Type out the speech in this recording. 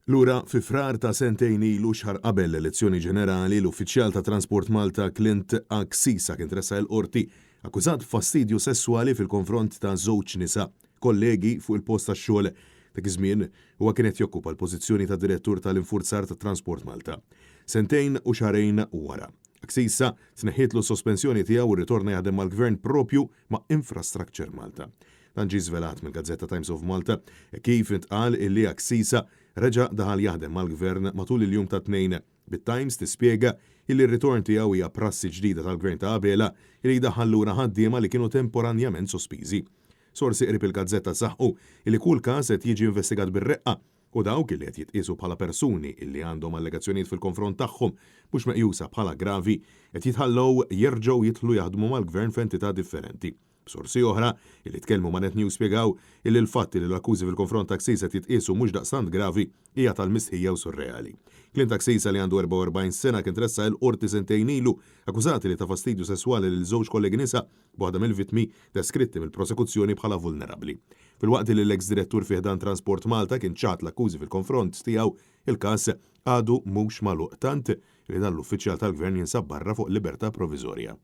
Lura fi frar ta' sentejn ilu xar qabel l-elezzjoni ġenerali l-uffiċjal ta' Transport Malta Clint Aksisa kien tressa l-qorti akkużat fastidju sessuali fil-konfront ta' żewġ nisa kollegi fuq il-post tax-xogħol dak iż-żmien huwa kienet jokkupa l-pożizzjoni ta' direttur tal-infurzar ta' Transport Malta. Sentejn u xarejn wara. Aksisa tneħħitlu sospensjoni tiegħu u ritorna jaħdem mal-gvern propju ma' Infrastructure Malta. Dan ġie żvelat mill-Gazzetta Times of Malta kif intqal illi Aksisa reġa' daħal jaħdem mal-gvern matul il-jum ta' tnejn. Bit-Times tispjega illi r-ritorn tiegħu hija prassi ġdida tal-gvern ta' qabela illi jdaħħal lura ħaddiema li kienu temporanjament sospiżi. Sorsi qrib il-Gazzetta saħħu illi kull każ qed jiġi investigat bir-reqqa u dawk illi qed jitqisu bħala persuni illi għandhom allegazzjonijiet fil-konfront tagħhom mhux meqjusa bħala gravi qed jitħallew jerġgħu jidħlu jaħdmu mal-gvern f'entità differenti. Sorsi oħra illi tkellmu ma' Net News spjegaw illi l-fatt li l-akkużi fil-konfront ta' Aksisa jitqisu mhux daqstant gravi hija tal-mistħija u surreali. Clint Aksisa li għandu 44 sena kien tressa l-qorti sentejn ilu akkużati li ta' fastidju sesswali lil żewġ kollegi nisa b'waħda mill-vittmi deskritti mill-prosekuzzjoni bħala vulnerabbli. Filwaqt li l-eks direttur fih dan Transport Malta kien ċat l-akkużi fil-konfront tiegħu il-każ għadu mhux magħluq tant li dan l-uffiċjal tal-gvern jinsab barra fuq libertà proviżorja.